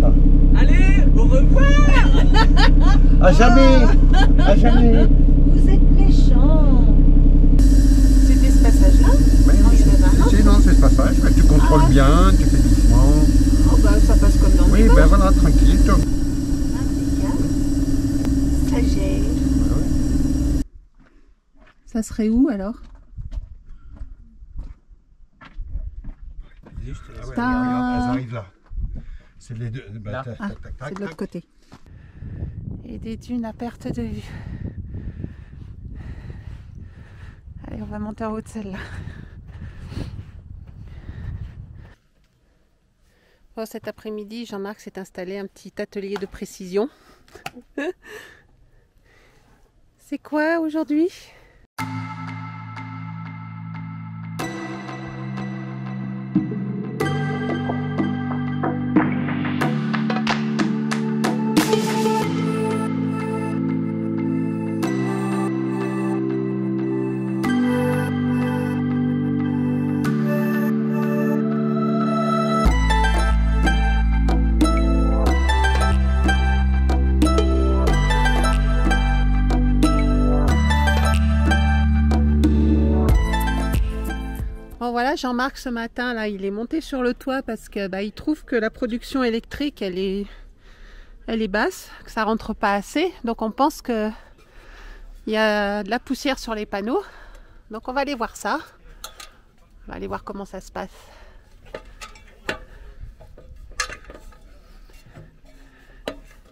attends. Allez, au revoir. À jamais. À jamais. Vous êtes méchants. C'était ce passage-là? Mais Non, il y en avait un autre. c'est non, c'est ce passage, mais tu contrôles bien, tu fais doucement. Oh bah ça passe comme dans Oui, les ben voilà, tranquille. Toi. Impeccable. Stagiaire. Ça serait où alors? Juste, ah ouais, Ça- regarde, elles arrivent là. C'est les deux. Bah, Là. tac, Ah, tac, tac, c'est de tac, l'autre côté. Et des dunes à perte de vue. Allez, on va monter en haut de celle-là. Bon, cet après-midi, Jean-Marc s'est installé un petit atelier de précision. C'est quoi aujourd'hui? Bon voilà, Jean-Marc ce matin là, il est monté sur le toit parce que il trouve que la production électrique elle est basse, que ça rentre pas assez. Donc on pense que il y a de la poussière sur les panneaux. Donc on va aller voir ça. On va aller voir comment ça se passe.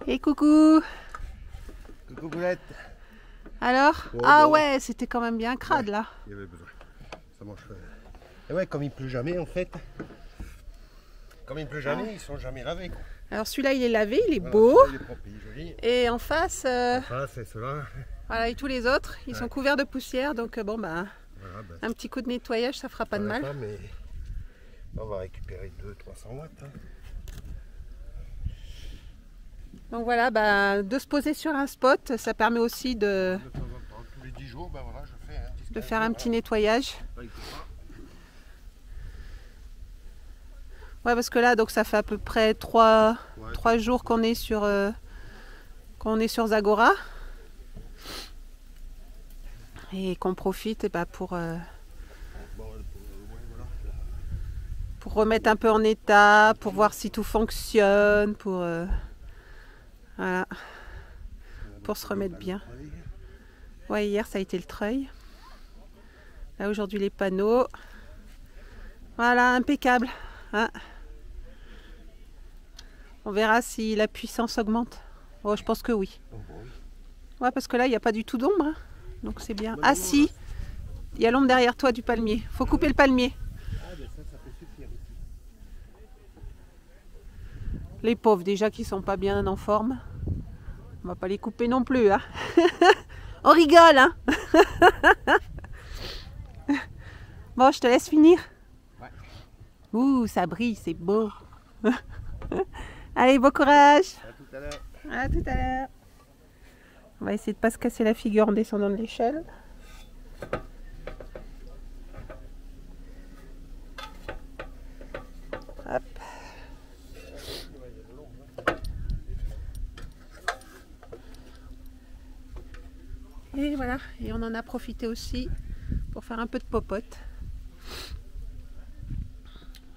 Et coucou. Coucou Boulette. Alors? Oh, Ah bon. ouais, c'était quand même bien crade là. Il y avait besoin. Ça mange. Et ouais, comme il pleut jamais en fait. Comme il pleut jamais, ils sont jamais lavés. Quoi. Alors celui-là il est lavé, il est Voilà, beau. celui-là, il est propre, il est joli. Et en face, Enfin, c'est cela. voilà, et tous les autres, ils sont couverts de poussière. Donc bon Voilà, un petit coup de nettoyage, ça fera pas de mal. Mais on va récupérer 200-300 watts. Hein. Donc voilà, de se poser sur un spot, ça permet aussi de De temps en temps, tous les 10 jours, voilà, je fais faire un petit nettoyage. Ouais, parce que là, donc ça fait à peu près 3 jours qu'on est sur Zagora. Et qu'on profite pour remettre un peu en état, pour voir si tout fonctionne, voilà, pour se remettre bien. Ouais, hier ça a été le treuil. Là aujourd'hui les panneaux. Voilà, impeccable. Hein, on verra si la puissance augmente. Oh, je pense que oui. Ouais, parce que là il n'y a pas du tout d'ombre. Hein. Donc c'est bien. Ah si, il y a l'ombre derrière toi du palmier. Faut couper le palmier. Ça peut suffire ici. Les pauvres déjà qui sont pas bien en forme. On va pas les couper non plus. Hein. On rigole, hein. Bon, je te laisse finir. Ouais. Ouh, ça brille, c'est beau. Allez, bon courage. À tout à l'heure. À tout à l'heure. On va essayer de pas se casser la figure en descendant de l'échelle. Hop. Et voilà, et on en a profité aussi pour faire un peu de popote.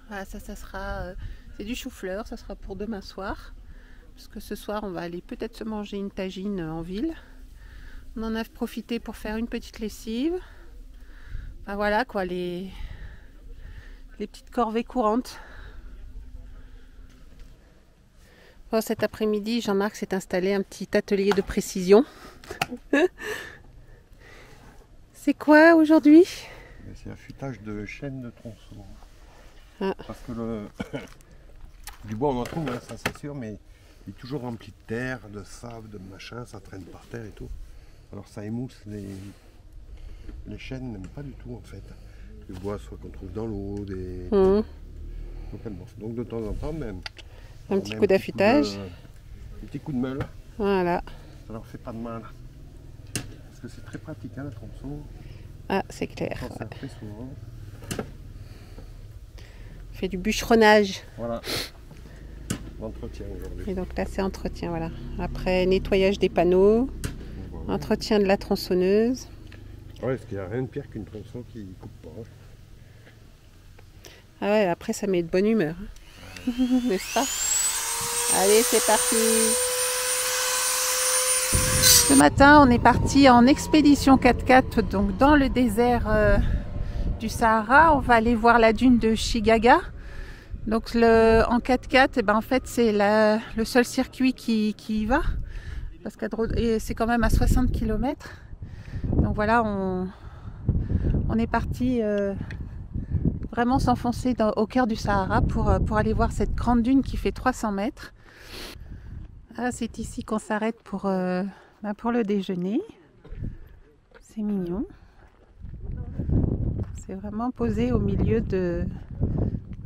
Voilà, ça sera, c'est du chou-fleur, ça sera pour demain soir. Parce que ce soir, on va aller peut-être se manger une tagine en ville. On en a profité pour faire une petite lessive. Enfin voilà quoi, les petites corvées courantes. Bon, cet après-midi, Jean-Marc s'est installé un petit atelier de précision. C'est quoi aujourd'hui? C'est affûtage de chaîne de tronçon. Ah. Parce que du bois on en trouve, hein, ça c'est sûr, mais il est toujours rempli de terre, de sable, de machin, ça traîne par terre et tout. Alors ça émousse les chaînes, n'aiment pas du tout en fait. Le bois soit qu'on trouve dans l'eau, donc de temps en temps même. Un petit coup d'affûtage. Un petit coup de meule. Voilà. Ça leur fait pas de mal. Parce que c'est très pratique hein, le tronçon. Ah, c'est clair. On s'en fait souvent. On fait du bûcheronnage. Voilà. Entretien aujourd'hui. Et donc là, c'est entretien, voilà. Après, nettoyage des panneaux, Voilà. entretien de la tronçonneuse. Ouais, parce qu'il n'y a rien de pire qu'une tronçon qui coupe pas. Ah ouais, après, ça met de bonne humeur. Hein. N'est-ce pas? Allez, c'est parti! Ce matin, on est parti en expédition 4x4, donc dans le désert du Sahara. On va aller voir la dune de Chigaga. Donc en 4x4, eh ben, en fait, c'est le seul circuit qui y va. Parce que c'est quand même à 60 km. Donc voilà, on est parti vraiment s'enfoncer au cœur du Sahara pour aller voir cette grande dune qui fait 300 mètres. Ah, c'est ici qu'on s'arrête pour le déjeuner. C'est mignon. C'est vraiment posé au milieu de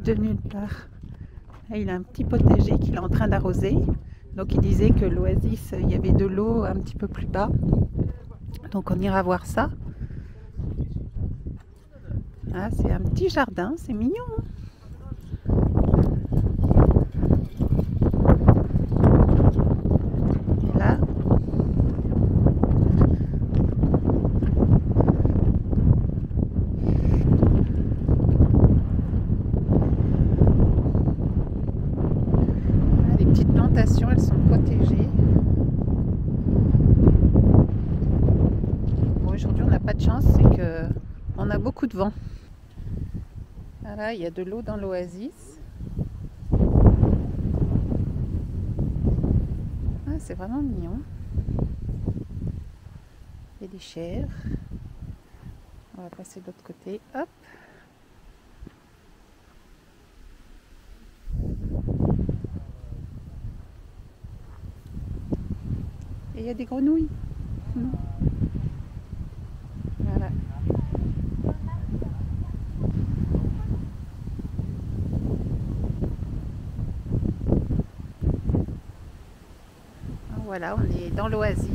nulle part. Là, il a un petit potager qu'il est en train d'arroser. Donc il disait que l'oasis, il y avait de l'eau un petit peu plus bas. Donc on ira voir ça. Ah, c'est un petit jardin, c'est mignon. Hein. Et là, les petites plantations, elles sont protégées. Bon, aujourd'hui, on n'a pas de chance, c'est que on a beaucoup de vent. Voilà, il y a de l'eau dans l'oasis. Ah, c'est vraiment mignon. Il y a des chèvres. On va passer de l'autre côté. Hop. Et il y a des grenouilles. Voilà. Voilà, on est dans l'oasis.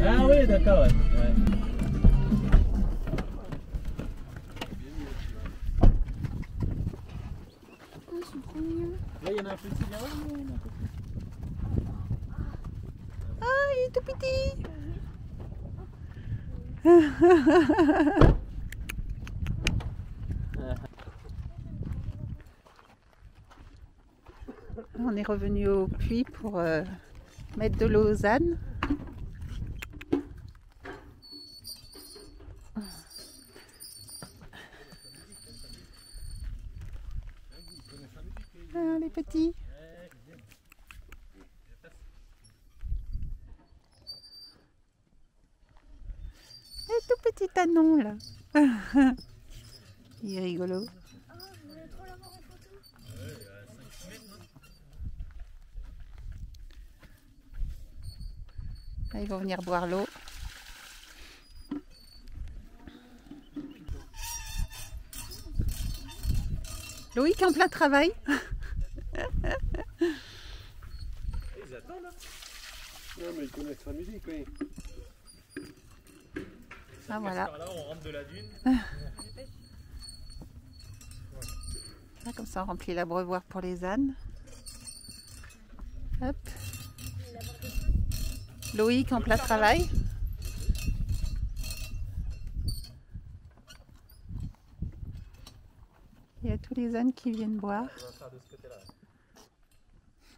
Ah oui, d'accord, ouais. Ouais. Là, il y en a un petit là-bas. Ah, il est tout petit. On est revenu au puits pour mettre de l'eau aux ânes. Ah, les petits. Et tout petit anon là. Il est rigolo. Là, ils vont venir boire l'eau. Loïc en plein travail. Ils attendent là. Non, mais ils connaissent la musique, oui. Ah voilà. Là, on rentre de la dune. Là, comme ça, on remplit l'abreuvoir pour les ânes. Hop. Loïc en plein travail. Il y a tous les ânes qui viennent boire.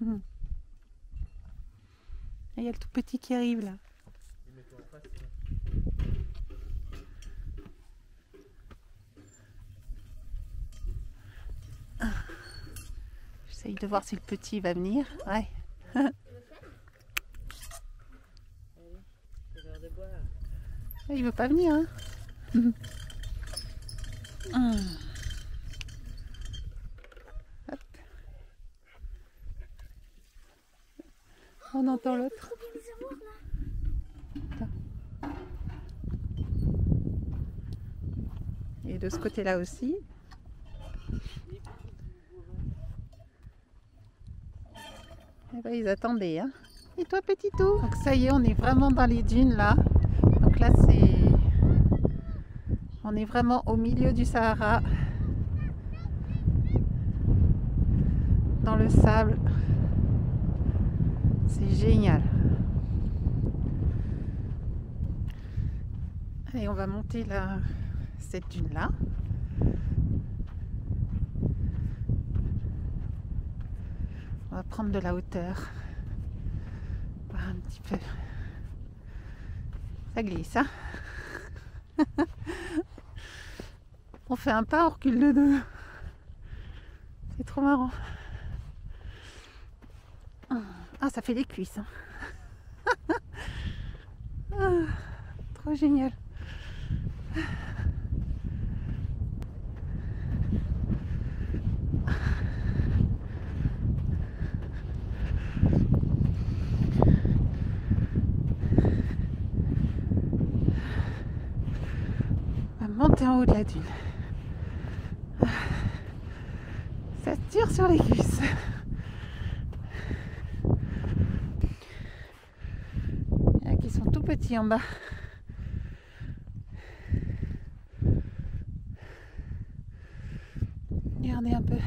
Et il y a le tout petit qui arrive là. J'essaye de voir si le petit va venir. Ouais. Il veut pas venir, hein. Hop. On entend l'autre. Et de ce côté-là aussi. Et ben, ils attendaient. Hein. Et toi, petit tout? Donc ça y est, on est vraiment dans les dunes là. Donc là, on est vraiment au milieu du Sahara. Dans le sable. C'est génial. Allez, on va monter là, cette dune là. On va prendre de la hauteur. Voir un petit peu. Ça glisse, hein? On fait un pas, on recule de deux. C'est trop marrant. Ah, ça fait les cuisses. Hein. Ah, trop génial. On va monter en haut de la dune. Ça tire sur les cuisses. Il y en a qui sont tout petits en bas. Regardez un peu.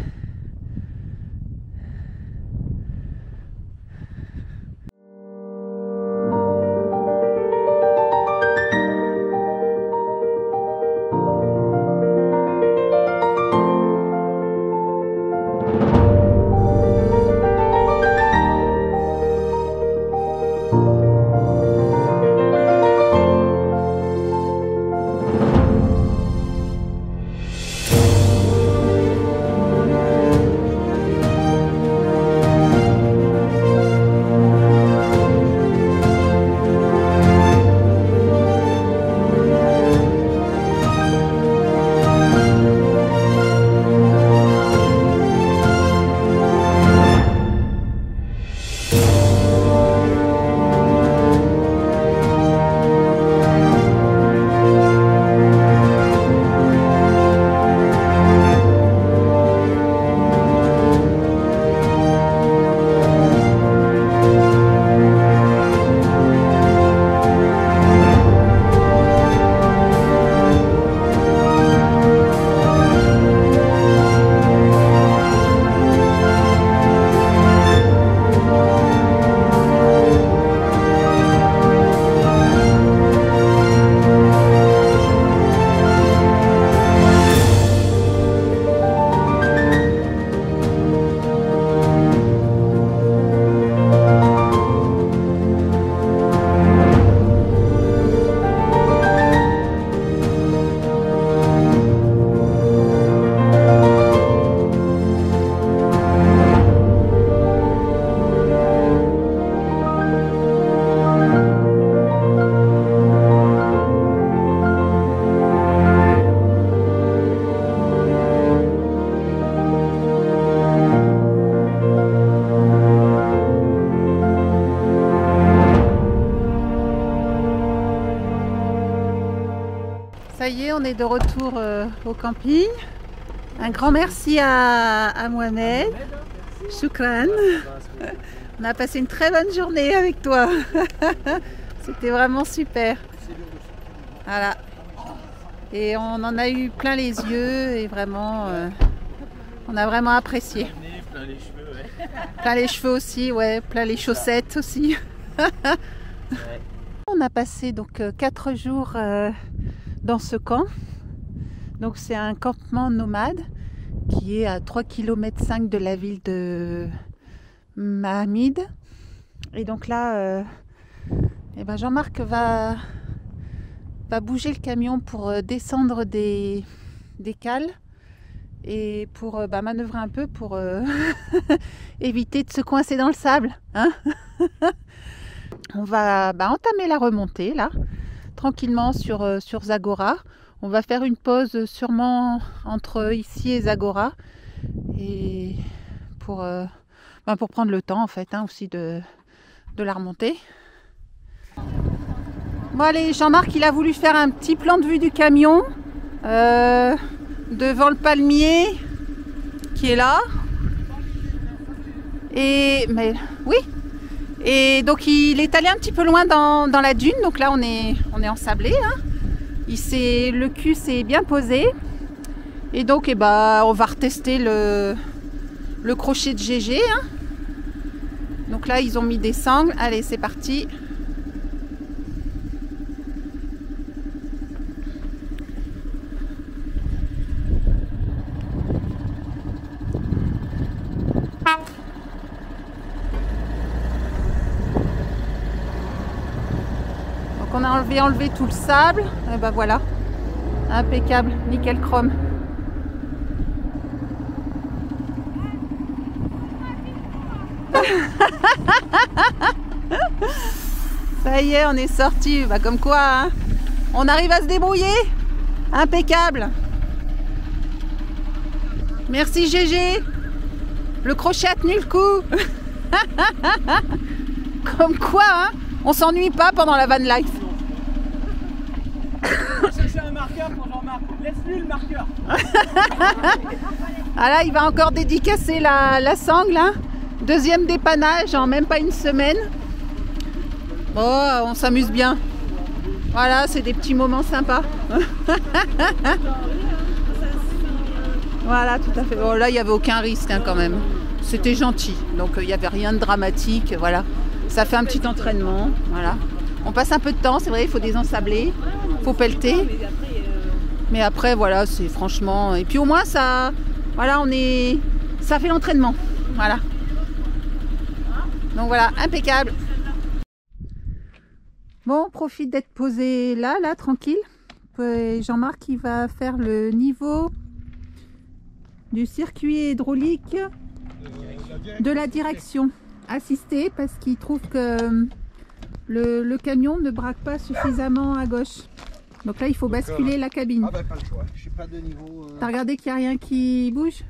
Ça y est, on est de retour au camping. Un grand merci à Mohamed. Shukran. On a passé une très bonne journée avec toi. C'était vraiment super. Voilà. Et on en a eu plein les yeux et vraiment, on a vraiment apprécié. Plein les cheveux, ouais. Plein les cheveux aussi, ouais. Plein les chaussettes aussi. Ouais. On a passé donc 4 jours dans ce camp. Donc c'est un campement nomade qui est à 3,5 km de la ville de Mahamid. Et donc là, eh ben Jean-Marc va bouger le camion pour descendre des cales et pour manœuvrer un peu pour éviter de se coincer dans le sable. Hein. On va entamer la remontée là, tranquillement sur Zagora. On va faire une pause sûrement entre ici et Zagora. Et pour prendre le temps en fait hein, aussi de la remonter. Bon allez, Jean-Marc il a voulu faire un petit plan de vue du camion devant le palmier qui est là. Mais oui. Et donc il est allé un petit peu loin dans la dune, donc là on est ensablé. Hein. Le cul s'est bien posé. Et donc on va retester le crochet de GG. Hein. Donc là ils ont mis des sangles. Allez c'est parti. On a enlevé tout le sable, et ben voilà, impeccable, nickel chrome. Ça y est, on est sorti, bah comme quoi, hein, on arrive à se débrouiller, impeccable. Merci GG, le crochet a tenu le coup. Comme quoi, hein, on s'ennuie pas pendant la van life. Chercher un marqueur pour Jean-Marc. Laisse-lui le marqueur. Ah là, il va encore dédicacer la sangle. Hein. Deuxième dépannage en même pas une semaine. Oh, on s'amuse bien. Voilà, c'est des petits moments sympas. Voilà, tout à fait. Bon, là, il n'y avait aucun risque hein, quand même. C'était gentil. Donc, il n'y avait rien de dramatique. Voilà. Ça fait un petit entraînement. Voilà. On passe un peu de temps, c'est vrai, il faut désensabler. Il faut pelleter. Mais après, voilà, c'est franchement... Et puis au moins, ça... Voilà, ça fait l'entraînement. Voilà. Donc voilà, impeccable. Bon, on profite d'être posé là, tranquille. Jean-Marc, il va faire le niveau du circuit hydraulique de la direction assistée parce qu'il trouve que le camion ne braque pas suffisamment à gauche. Donc là, il faut basculer la cabine. Ah ben pas le choix, je n'ai pas de niveau... T'as regardé qu'il n'y a rien qui bouge?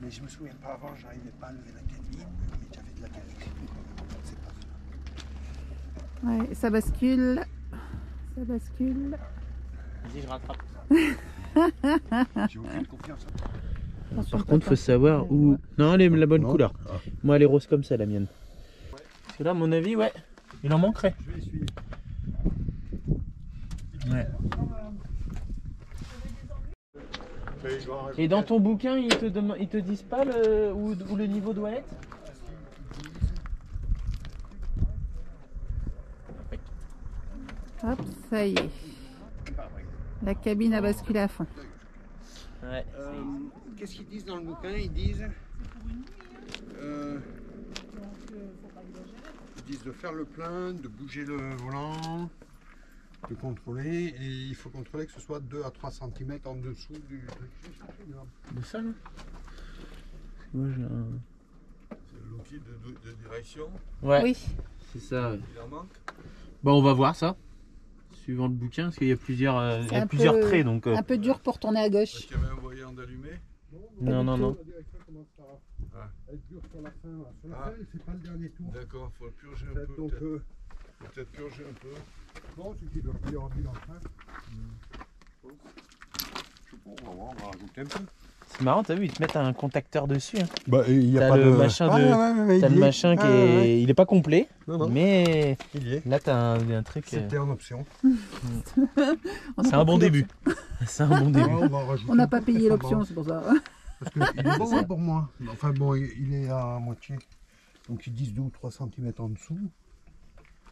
Mais je me souviens pas avant, j'arrivais pas à lever la cabine, mais j'avais de la cabine. C'est pas ça. Ouais, ça bascule. Ça bascule. Vas-y, je rattrape. J'ai aucune confiance. Par contre, il faut savoir où... Non, elle est la bonne couleur. Ah. Moi, elle est rose comme ça, la mienne. Parce que là, à mon avis, ouais, il en manquerait. Je vais essuyer. Ouais. Et dans ton bouquin, ils te disent pas où le niveau doit être? Hop, ça y est. La cabine a basculé à fond. Ouais. Qu'est-ce qu'ils disent dans le bouquin? Ils disent de faire le plein, de bouger le volant, de contrôler, et il faut contrôler que ce soit 2 à 3 cm en dessous du truc. De ça, là? Moi, j'ai un... C'est l'outil de direction. Ouais. Oui. C'est ça. Ouais. Il en manque. Bon, on va voir ça. Suivant le bouquin, parce qu'il y a plusieurs, traits. Donc, un peu dur pour tourner à gauche. Est-ce qu'il y avait un voyant d'allumé? Non. La direction commence par être dure sur la fin. Sur la fin, c'est pas le dernier tour. D'accord, il faut purger un peu. Donc, peut-être purger un peu. Non, c'est qu'il doit y avoir mis dans le fin. Je sais pas, on va rajouter un peu. C'est marrant, t'as vu, ils te mettent un contacteur dessus. Hein. Bah, il y a t'as pas le de machin de... T'as le machin qui est... Il est pas complet, non. mais Il y est. là t'as un truc... C'était en option. C'est un bon début. C'est un bon début. On n'a pas payé l'option, c'est pour ça. Parce qu'il est bon hein, pour moi. Enfin bon, il est à moitié. Donc ils disent 2 ou 3 cm en dessous.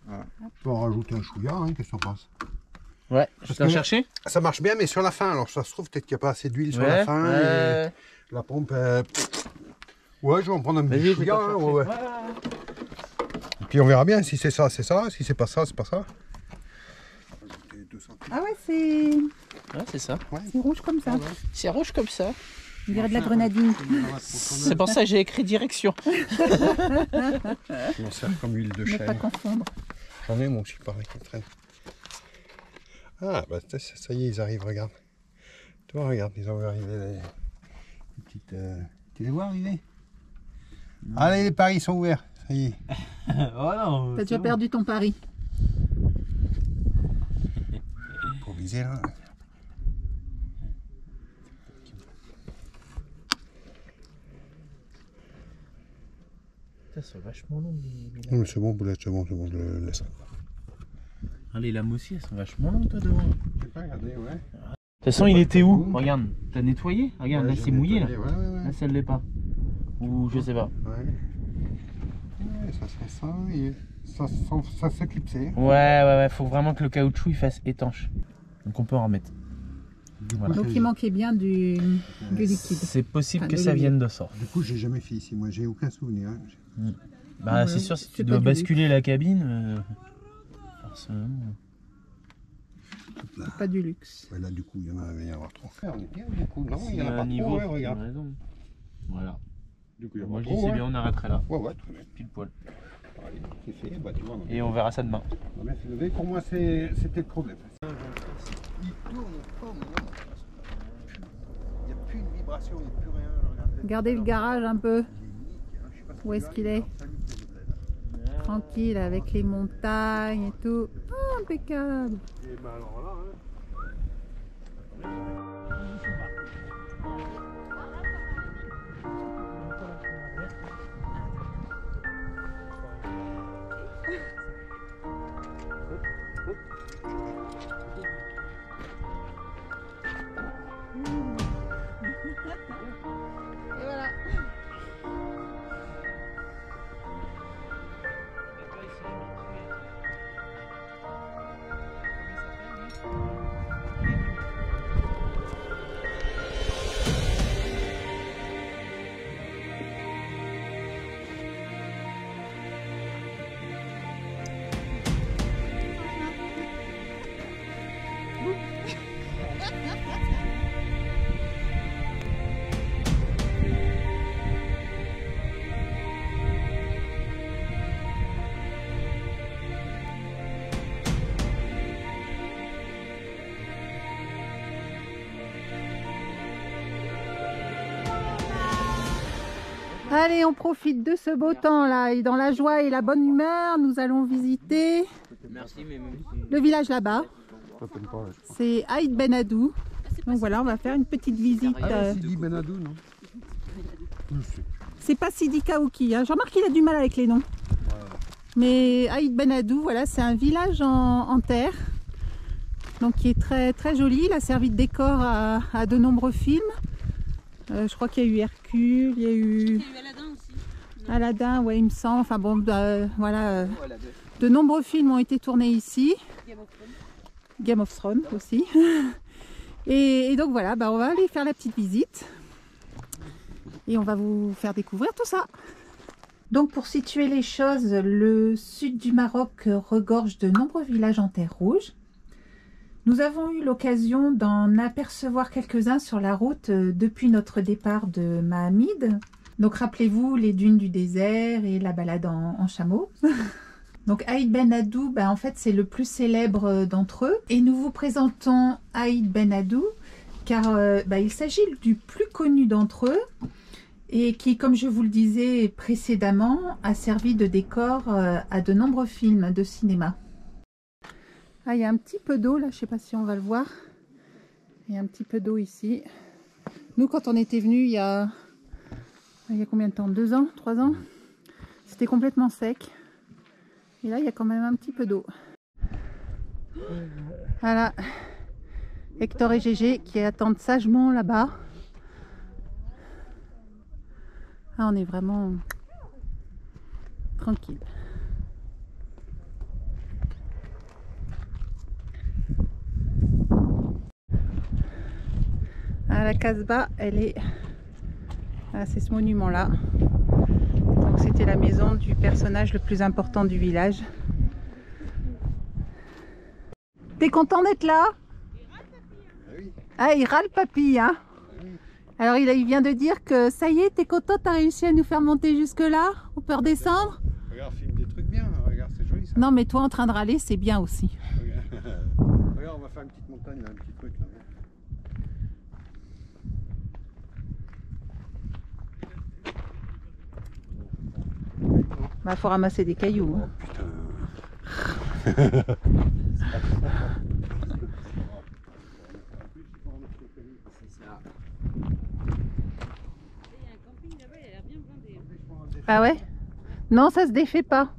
Voilà. Je peux en rajouter un chouïa, hein, qu'est-ce que t'en penses? Ouais, je peux en chercher? Ça marche bien, mais sur la fin. Alors ça se trouve, peut-être qu'il n'y a pas assez d'huile sur la fin. Et la pompe... Ouais, je vais en prendre un petit chouïa. Hein, ouais. Et puis on verra bien si c'est ça, c'est ça. Si c'est pas ça, c'est pas ça. Ah ouais, c'est... Ouais, c'est ça. Ouais. C'est rouge comme ça. C'est rouge comme ça. On dirait de la grenadine. C'est pour ça que j'ai écrit direction. Je m'en sers comme huile de Ne chêne. pas confondre. J'en ai moi aussi pareil qui traîne. Ah, bah ça y est, ils arrivent, regarde. Tu vois, regarde, ils ont vu arriver les petites... Tu les vois arriver? Allez, les paris sont ouverts, ça y est. Oh non. T'as déjà perdu ton pari. Pour viser là. Ça c'est vachement long. Non, mais c'est bon, Boulette, c'est bon, je le laisse. Ah, les lames aussi, elles sont vachement longues, toi, devant. Je sais pas, regardez, ouais. De toute façon, il était où? Regarde, t'as nettoyé? Regarde, Ouais, là j'ai c'est mouillé là. nettoyé, ouais. Là ça ne l'est pas. Ou je sais pas. Ouais. Ouais, ça serait ça, et ça s'éclipsait. Ouais, faut vraiment que le caoutchouc il fasse étanche. Donc on peut en remettre. Voilà. Donc il manquait bien du liquide. C'est possible Enfin, que de ça l'huile. vienne de sort. Du coup, j'ai jamais fait ici, moi, j'ai aucun souvenir. Hein. Bah Ouais, c'est sûr, si c'est tu pas dois du basculer la cabine, forcément. Là. Pas du luxe. Ouais, là, du coup, il y en a y avoir trop. On est bien, du coup, non, il y en a un pas niveau, trop, ouais, regarde. raison. Voilà. Du coup, il y en a Moi pas je dis trop, c'est ouais. bien, on arrêterait là. Ouais, très bien. Pile poil. Allez, c'est fait, bah tu vois. Et on verra ça demain. On a bien fait lever, pour moi, c'était le problème. Il tourne comme il n'y a plus une vibration, il n'y a plus rien. Regardez le garage un peu. Où est-ce qu'il est? Tranquille avec les montagnes et tout. Ah, impeccable. Et ben alors là, Et voilà. Allez, on profite de ce beau temps là et dans la joie et la bonne humeur, nous allons visiter Merci, mais le village là-bas. C'est Aït Ben Haddou. Donc voilà, on va faire une petite visite. Sidi Ben Haddou, non? C'est pas Sidi Kaouki, hein. Jean-Marc il a du mal avec les noms. Mais Aït Ben Haddou, voilà, c'est un village en terre. Donc qui est très très joli. Il a servi de décor à de nombreux films. Je crois qu'il y a eu Hercule, il y a eu Aladdin aussi. Aladdin, ouais, il me semble. Enfin bon, voilà. De nombreux films ont été tournés ici. Game of Thrones aussi. Et donc voilà, bah, on va aller faire la petite visite. Et on va vous faire découvrir tout ça. Donc pour situer les choses, le sud du Maroc regorge de nombreux villages en terre rouge. Nous avons eu l'occasion d'en apercevoir quelques-uns sur la route depuis notre départ de Mahamid. Donc rappelez-vous les dunes du désert et la balade en chameau. Donc Aït Ben Haddou, bah, en fait c'est le plus célèbre d'entre eux. Et nous vous présentons Aït Ben Haddou car bah, il s'agit du plus connu d'entre eux et qui, comme je vous le disais précédemment, a servi de décor à de nombreux films de cinéma. Ah, il y a un petit peu d'eau là, je sais pas si on va le voir. Il y a un petit peu d'eau ici. Nous, quand on était venus il y a combien de temps? 2 ans? 3 ans? C'était complètement sec. Et là, il y a quand même un petit peu d'eau. Voilà. Hector et Gégé qui attendent sagement là-bas. Ah, on est vraiment tranquille. Ah, la Casbah, elle est... Ah, c'est ce monument-là. Donc c'était la maison du personnage le plus important du village. T'es content d'être là? Ah, il râle papy, hein? Alors il vient de dire que ça y est, t'es content, t'as réussi à nous faire monter jusque là? On peut redescendre? Regarde, filme des trucs bien, regarde, c'est joli ça. Non mais toi en train de râler, c'est bien aussi. Regarde, on va faire faire une petite montagne, là, un petit truc là. Bah, faut ramasser des cailloux. Hein. Putain. Ah ouais? Non, ça se défait pas.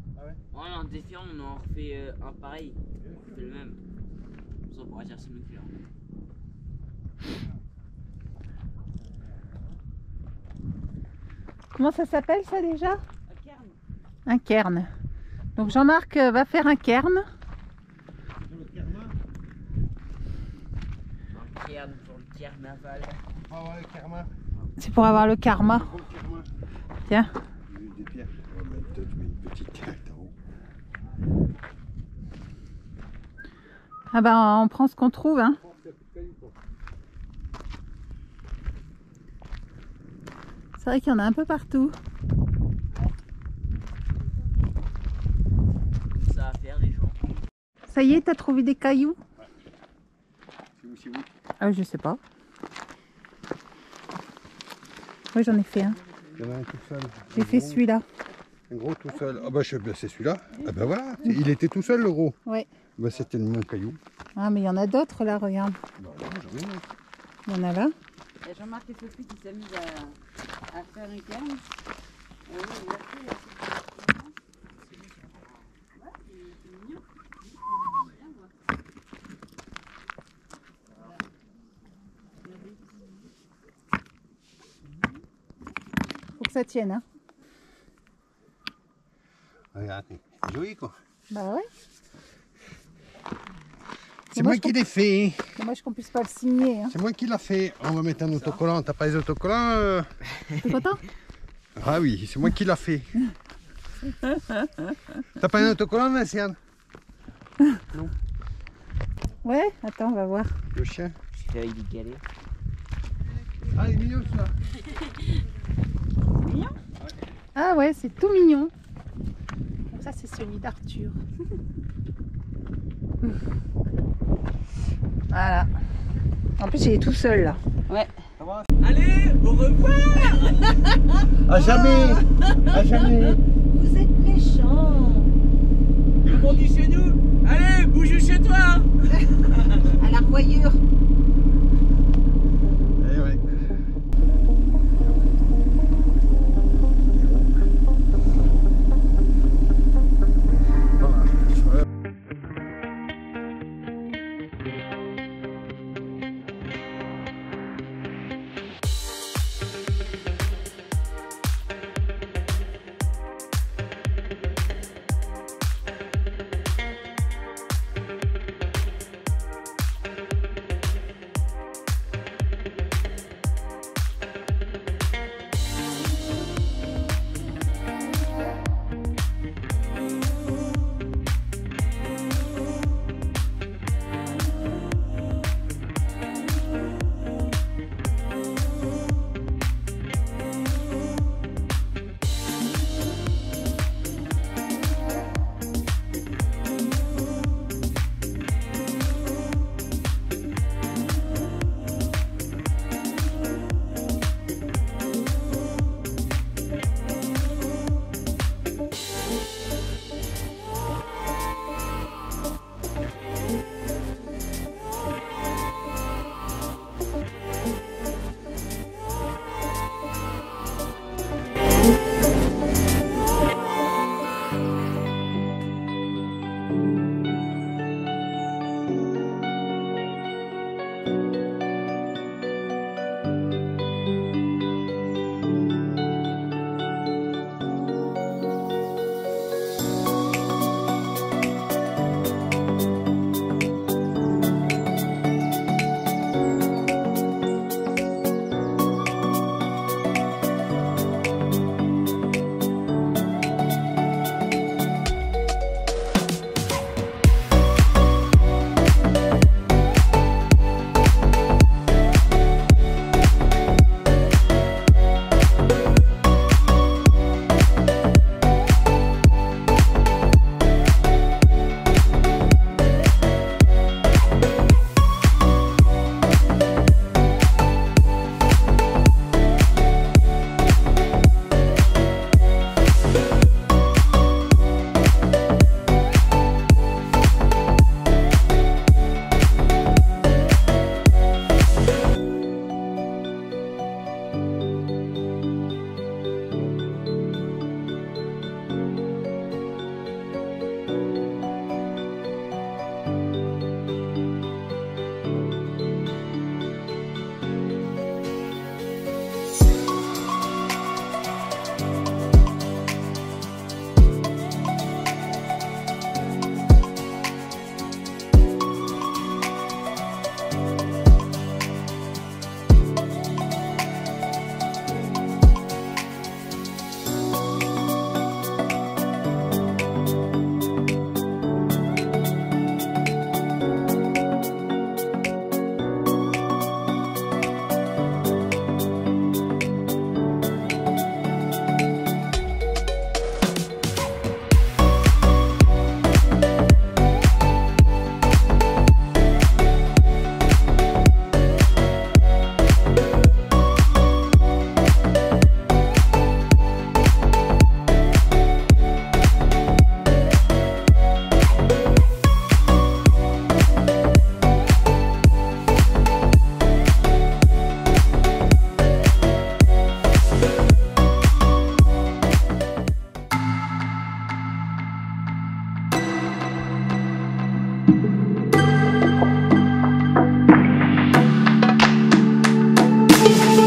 On en défait, on en refait un pareil. On fait le même. Ça pourra dire c'est nucléaire. Comment ça s'appelle ça déjà? Un cairn. Un cairn. Donc Jean-Marc va faire un cairn. Un cairn pour le carnaval. Ah ouais, le karma. C'est pour avoir le karma. Le karma. Tiens. Des pierres. On va mettre peut-être une petite tête en haut. Ah ben on prend ce qu'on trouve. Hein. C'est vrai qu'il y en a un peu partout. Ça va faire les gens. Ça y est, t'as trouvé des cailloux? C'est où? Ah je sais pas. Oui j'en ai fait un. Il y en a un tout seul. J'ai fait celui-là. Un gros tout seul. Ah bah c'est celui-là. Ah bah voilà. Il était tout seul le gros. Ouais. Bah c'était mon caillou. Ah mais il y en a d'autres là, regarde. Bah là, j'en ai un. Il y en a là. Il y a Jean-Marc et Sophie qui s'amusent à faire un cairn. Faut que ça tienne. Hein. Regarde, c'est joli quoi. Bah ouais. C'est moi qui l'ai fait. Dommage qu'on puisse pas le signer. Hein. C'est moi qui l'a fait. On va mettre un autocollant. T'as pas les autocollants T'es content? Ah oui, c'est moi qui l'a fait. T'as pas un autocollant, Vinciane? Non. Ouais, attends, on va voir. Le chien. Je fais avec des galets. Ah, il est mignon celui-là. Ah ouais, c'est tout mignon. Donc ça, c'est celui d'Arthur. Voilà. En plus, il est tout seul là. Ouais. Allez, au revoir. À jamais. À jamais. Vous êtes méchants. Comme on dit chez nous. Allez, bouge chez toi. À la revoyure. Eh ouais. Bye.